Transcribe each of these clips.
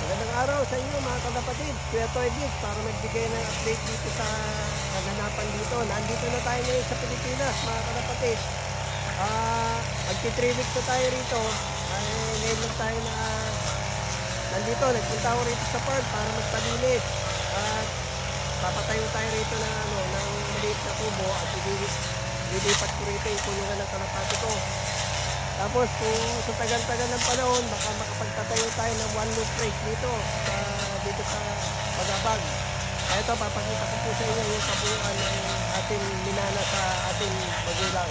Magandang araw sa inyo mga kalapatid. Kuya Toy Beach para magbigay ng update dito sa kaganapan dito. Nandito na tayo ngayon sa Pilipinas mga kalapatid. Magti 3 weeks na tayo rito. Ngayon lang tayo na nandito. Nagpunta ako rito sa park para magpalinis. At papatayo tayo rito ng maliit na kubo at lilipat ko rito yung kulungan ng kalapati ko. Tapos kung sa tagal-tagal ng panahon, baka makapagtatayo tayo ng one loop race dito sa Pagabag. Kaya ito, papakita ko po sa inyo yung kabuuan ng ating minana sa ating magulang.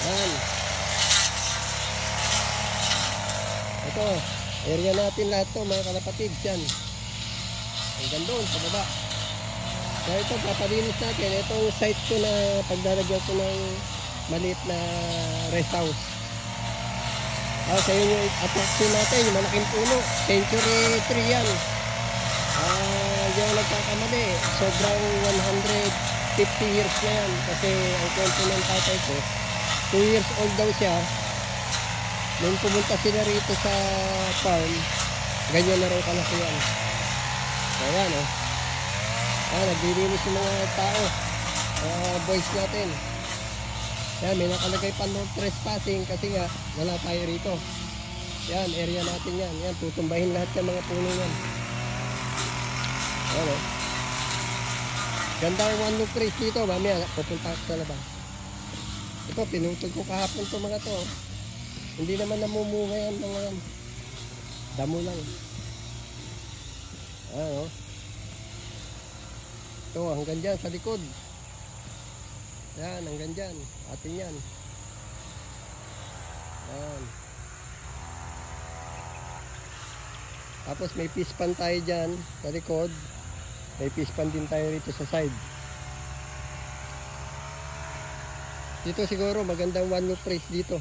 Yan. Ito, area natin lahat to mga kalapatid. Yan. Hanggang doon sa baba. Kaya ito, papalinis natin. Itong site ko na paglalagyan ko ng maliit na rest house. Sa yun yung attraction natin, yung malaking puno. Century tree yan. Yung nagkakamali, sobrang 150 years na yan. Kasi ang kwento ng tatay ko, 2 years old daw siya. Nung pumunta sila rito sa farm, ganyan na raw kalaki yan. So yan naglilinis yung mga tao, boys natin. Yan, may nakalagay pa no trespassing kasi nga wala tayo rito. Yan, area natin yan. Yan, tutumbahin lahat ng mga puno yan. Yan ganda ang one loop race dito. Mamaya pupunta ako sa labas. Ito, pinutol ko kahapon to mga to. Hindi naman namumunga yan mga yan. Damo lang. Ito, hanggang dyan sa likod. Yan, hanggang dyan. Atin yan. Yan. Tapos may pispan tayo dyan sa likod. May pispan din tayo rito sa side. Dito siguro magandang one loop race dito.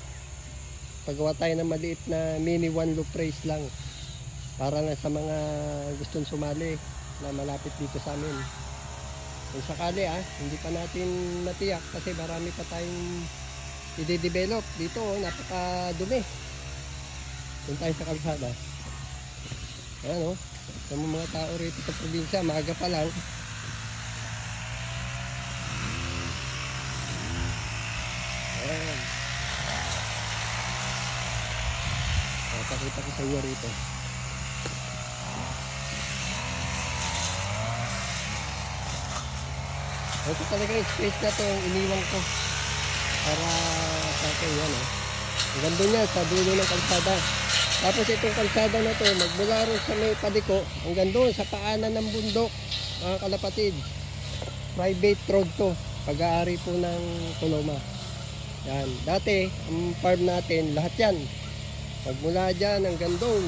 Paggawa tayo ng maliit na mini one loop race lang. Para na sa mga gustong sumali na malapit dito sa amin. Kung sakali hindi pa natin matiyak kasi marami pa tayong i-develop dito. Napakadumi. Doon tayo sa kalsada. Ayan sa mga tao rito sa probinsya, maaga pa lang. Ayan. Pakita ko sa iyo rito. Ito talaga yung space na ito, iniwan ko para sa akin yan Hanggang doon yan, sa dulo ng kalsada. Tapos itong kalsada na ito, magmula rin sa may paliko, hanggang doon sa paanan ng bundok, mga kalapatid. Private road to, pag-aari po ng Coloma. Yan, dati, ang farm natin, lahat yan. Magmula dyan hanggang doon.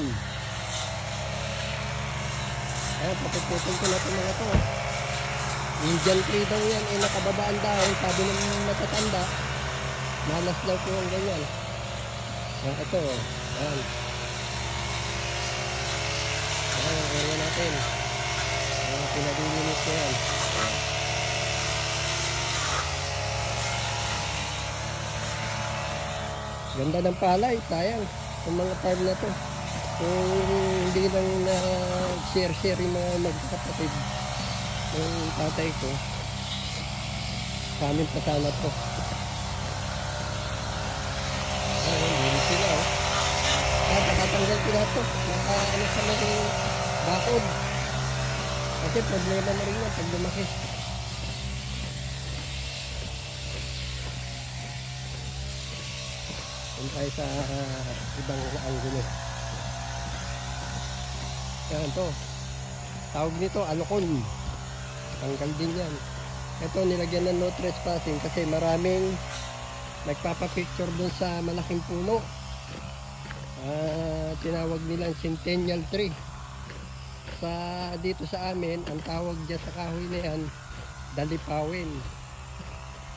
Ayan, papuputol ko na ito mga ito. Indian tree daw yan, nakababaan dahil sabi ng matatanda, malas daw po ang ganyan. Ito, ayan. Ayan ang area natin. Pinalilinis ko yan. Ganda ng palay, sayang. Yung mga farm na to. Kung hindi lang na-share yung mga magkakapatid. Yung tatay ko sa amin pa sana to. Hindi sila tatanggal ko na to sa mga bakod kasi problema na rin yan pag lumaki. Kung tayo sa ibang angulo yan to, tawag nito alokon. Tanggal din yan. Ito nilagyan ng no trespassing kasi maraming nagpapapicture dun sa malaking puno. Tinawag nilang centennial tree. Dito sa amin, ang tawag dyan sa kahoy na yan, dalipawin.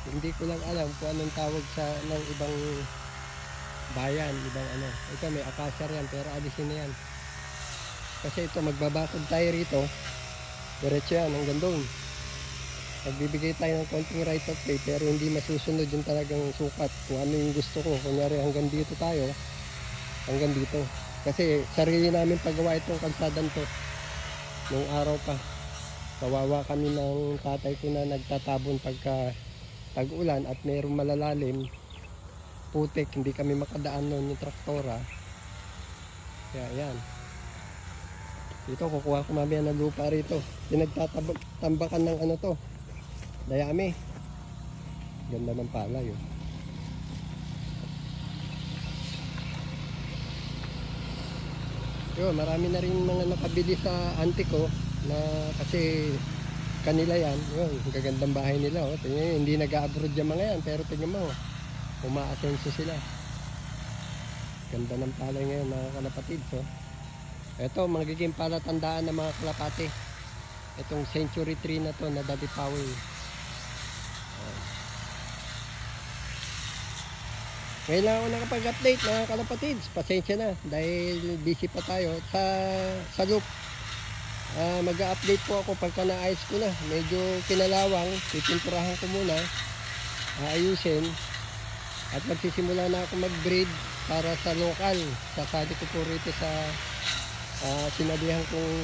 Hindi ko lang alam kung anong tawag ng ibang bayan, ibang Ito may akasya yan, pero alisin na yan. Kasi ito magbabakod tayo rito. Diretso yan hanggang doon. Magbibigay tayo ng konting right of way pero hindi masusunod yung talagang sukat kung ano yung gusto ko. Kunyari hanggang dito tayo, hanggang dito. Kasi sarili namin paggawa itong kalsadan to nung araw pa. Kawawa kami ng tatay ko na nagtatabon pagka tag-ulan at mayroong malalalim, putik, hindi kami makadaan noon yung traktora. Kaya yan. Dito kukuha ko mamaya ng lupa rito. Pinagtatambakan ng ano to, dayami. Ganda ng palay oh. Yun, marami na rin mga nakabili sa auntie ko na kasi kanila yan. Yun, gagandang bahay nila oh. Tingnan nyo, hindi nag-abroad yung mga yan pero tingnan mo, umaasenso sila. Ganda ng palay ngayon mga kalapatid oh. Ito, magiging palatandaan ng mga kalapate. Itong century tree na to na dadipawin. Ngayon lang ako nakapag-update mga kalapatids. Pasensya na dahil busy pa tayo sa loop. Mag-update po ako pagka naayos ko na. Medyo kinalawang, pipinturahan ko muna, ayusin, at magsisimula na ako mag-breed para sa local. Sasali ko po rito sa sinabihan kong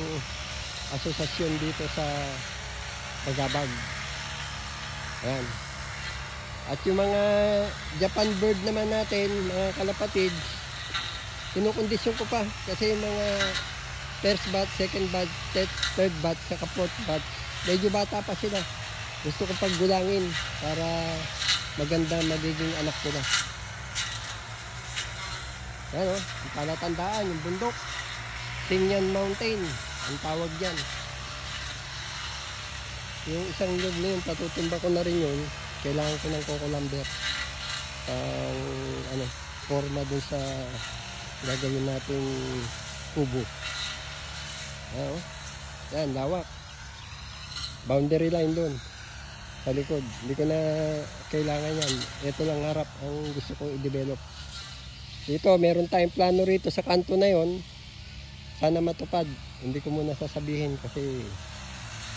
asosasyon dito sa Bagabag. Ayan. At yung mga Japan bird naman natin, mga kalapatid, kinukondisyon ko pa kasi yung mga first batch, second batch, third batch, saka fourth batch, medyo bata pa sila. Gusto ko paggulangin para maganda magiging anak ko na. Yan o, yung palatandaan, yung bundok. Tingyan Mountain, ang tawag dyan. Yung isang log na yun, patutumba ko na rin yun. Kailangan ko ng coco lumber pang forma dun sa gagawin nating kubo. Yan, lawak. Boundary line dun sa likod. Hindi ko na kailangan yan. Ito lang harap ang gusto kong i-develop. Dito, meron tayong plano rito sa kanto na yon. Sana matupad. Hindi ko muna sasabihin kasi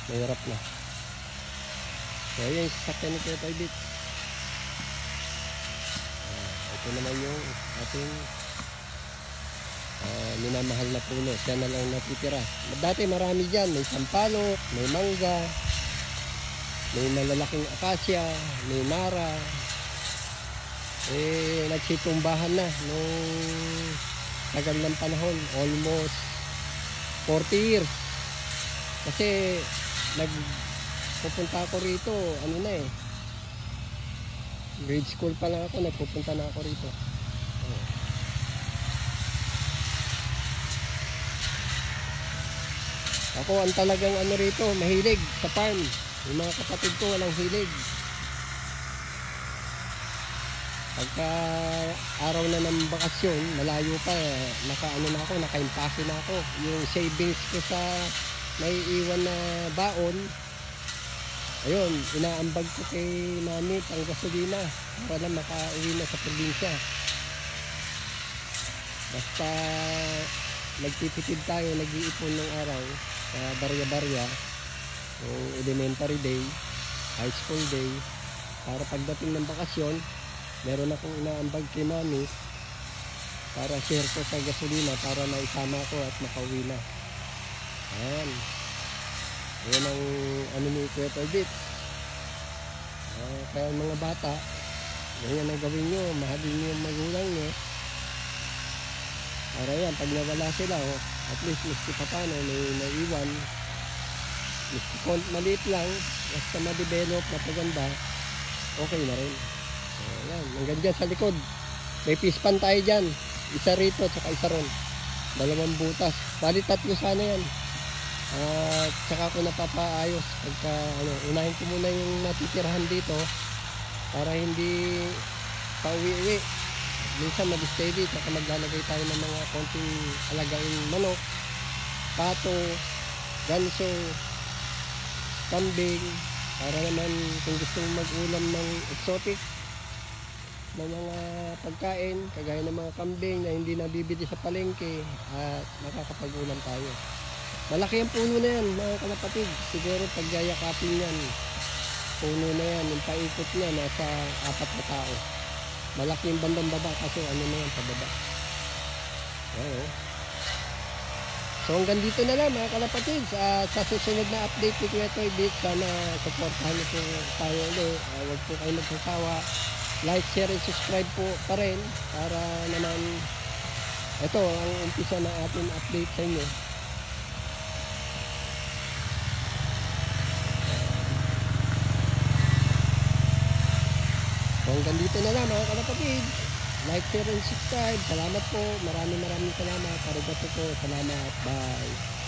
mahirap na. So yun, sasakyan ni Kuya Toybit. Ito naman yung ating minamahal na puno. Siya na lang natitira. Dati marami dyan. May sampalok, may mangga, may malalaking akasya, may nara. Nagsitumbahan na nung tagal ng panahon. Almost 40 years. Kasi pupunta ako rito, grade school pa lang ako, nagpupunta na ako rito. Ako ang talagang rito, mahilig sa farm. Yung mga kapatid ko walang hilig. Pagka araw na ng bakasyon, malayo pa, nakaimpake na ako. Yung savings ko sa may iwan na baon, ayun, inaambag ko kay mami pang gasolina para makauwi na sa probinsya. Basta nagtitipid tayo, nag-iipon ng araw sa barya-barya, yung elementary day, high school day, para pagdating ng bakasyon, meron akong inaambag kay mami para share ko sa gasolina para maisama ko at makauwi na. Ayan. Ayan ang ni Kuya Toybit. Kaya mga bata, ganyan ang gawin nyo, mahalin nyo yung magulang nyo. Para yan, pag nawala sila, at least miski pa paano, may naiwan. Miski maliit lang, basta ma-develop, mapaganda, okay na rin. Ayan, hanggang dyan sa likod. May pispan tayo dyan. Isa rito, tsaka isa ron. 2 butas. Bali 3 sana yan. Tsaka ako napapaayos pagka unahin ko muna yung natitirahan dito para hindi pauwi-uwi. Minsan mag-stay dito, tsaka maglalagay tayo ng mga konting alagaing manok, pato, ganso, kambing, para naman kung gusto mong mag-ulam ng exotic na mga pagkain kagaya ng mga kambing na hindi nabibili sa palengke, at makakapag-ulam tayo. Malaki ang puno na yan mga kalapatid. Siguro pagyayakapin yan, puno na yan, yung paikot niya, nasa 4 na tao. Malaki yung bandang baba kasi ano na yan, pababa. Oo. So hanggang dito na lang mga kalapatids. Sa susunod na update ni Kuya Toy Beat, sana supportahan niyo po tayo ulit. Huwag po kayo magsasawa. Like, share, and subscribe po pa rin para naman ito ang umpisa ng ating update sa inyo. So hanggang dito na lang mga kalapatids. Like, share, and subscribe. Salamat po. Maraming salamat. Arigato po. Salamat. Bye.